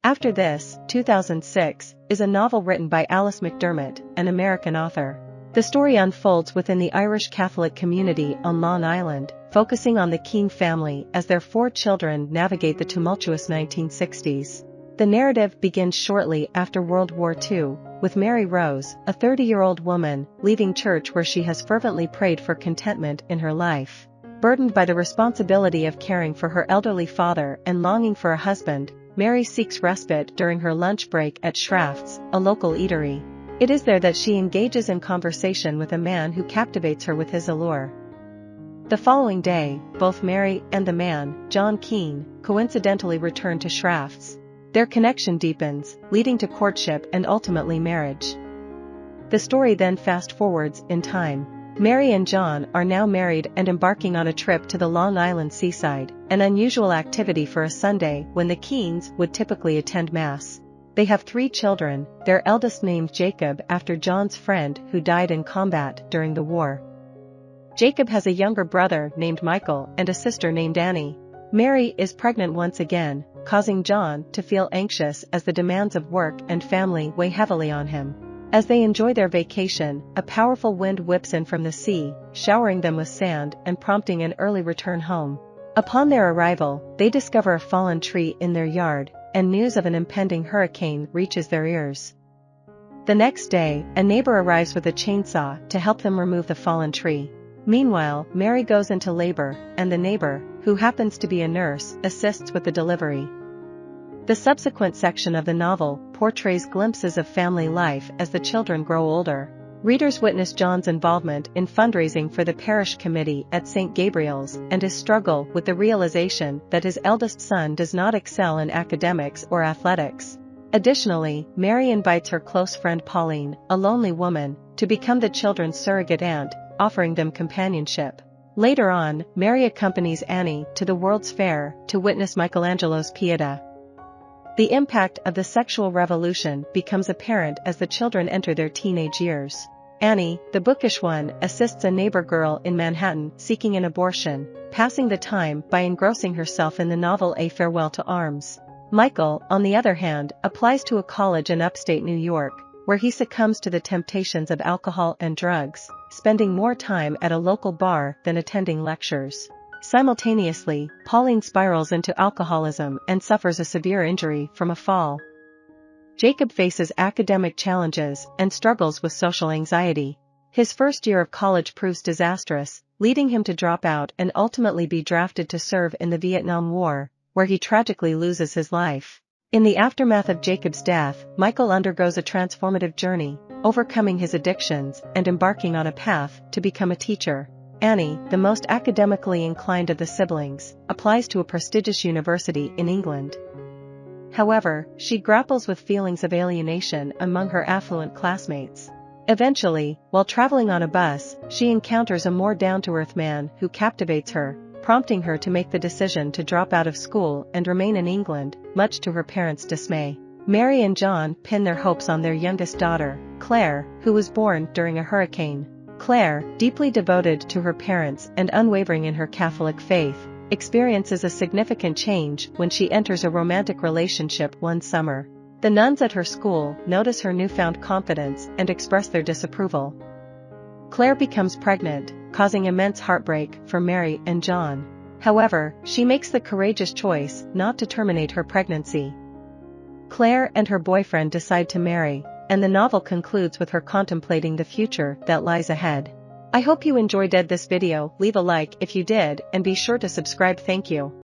After This, 2006, is a novel written by Alice McDermott, an American author. The story unfolds within the Irish Catholic community on Long Island, focusing on the Keane family as their 4 children navigate the tumultuous 1960s. The narrative begins shortly after World War II, with Mary Rose, a 30-year-old woman, leaving church where she has fervently prayed for contentment in her life. Burdened by the responsibility of caring for her elderly father and longing for a husband, Mary seeks respite during her lunch break at Shraft's, a local eatery. It is there that she engages in conversation with a man who captivates her with his allure. The following day, both Mary and the man, John Keane, coincidentally return to Shraft's. Their connection deepens, leading to courtship and ultimately marriage. The story then fast-forwards in time. Mary and John are now married and embarking on a trip to the Long Island seaside, an unusual activity for a Sunday when the Keanes would typically attend Mass. They have 3 children, their eldest named Jacob after John's friend who died in combat during the war. Jacob has a younger brother named Michael and a sister named Annie. Mary is pregnant once again, causing John to feel anxious as the demands of work and family weigh heavily on him. As they enjoy their vacation, a powerful wind whips in from the sea, showering them with sand and prompting an early return home. Upon their arrival, they discover a fallen tree in their yard, and news of an impending hurricane reaches their ears. The next day, a neighbor arrives with a chainsaw to help them remove the fallen tree. Meanwhile, Mary goes into labor, and the neighbor, who happens to be a nurse, assists with the delivery. The subsequent section of the novel portrays glimpses of family life as the children grow older. Readers witness John's involvement in fundraising for the parish committee at St. Gabriel's and his struggle with the realization that his eldest son does not excel in academics or athletics. Additionally, Mary invites her close friend Pauline, a lonely woman, to become the children's surrogate aunt, offering them companionship. Later on, Mary accompanies Annie to the World's Fair to witness Michelangelo's Pieta. The impact of the sexual revolution becomes apparent as the children enter their teenage years. Annie, the bookish one, assists a neighbor girl in Manhattan seeking an abortion, passing the time by engrossing herself in the novel A Farewell to Arms. Michael, on the other hand, applies to a college in upstate New York, where he succumbs to the temptations of alcohol and drugs, spending more time at a local bar than attending lectures. Simultaneously, Pauline spirals into alcoholism and suffers a severe injury from a fall. Jacob faces academic challenges and struggles with social anxiety. His first year of college proves disastrous, leading him to drop out and ultimately be drafted to serve in the Vietnam War, where he tragically loses his life. In the aftermath of Jacob's death, Michael undergoes a transformative journey, overcoming his addictions and embarking on a path to become a teacher. Annie, the most academically inclined of the siblings, applies to a prestigious university in England. However, she grapples with feelings of alienation among her affluent classmates. Eventually, while traveling on a bus, she encounters a more down-to-earth man who captivates her, prompting her to make the decision to drop out of school and remain in England, much to her parents' dismay. Mary and John pin their hopes on their youngest daughter, Clare, who was born during a hurricane. Clare, deeply devoted to her parents and unwavering in her Catholic faith, experiences a significant change when she enters a romantic relationship one summer. The nuns at her school notice her newfound confidence and express their disapproval. Clare becomes pregnant, causing immense heartbreak for Mary and John. However, she makes the courageous choice not to terminate her pregnancy. Clare and her boyfriend decide to marry, and the novel concludes with her contemplating the future that lies ahead. I hope you enjoyed this video. Leave a like if you did and be sure to subscribe. Thank you.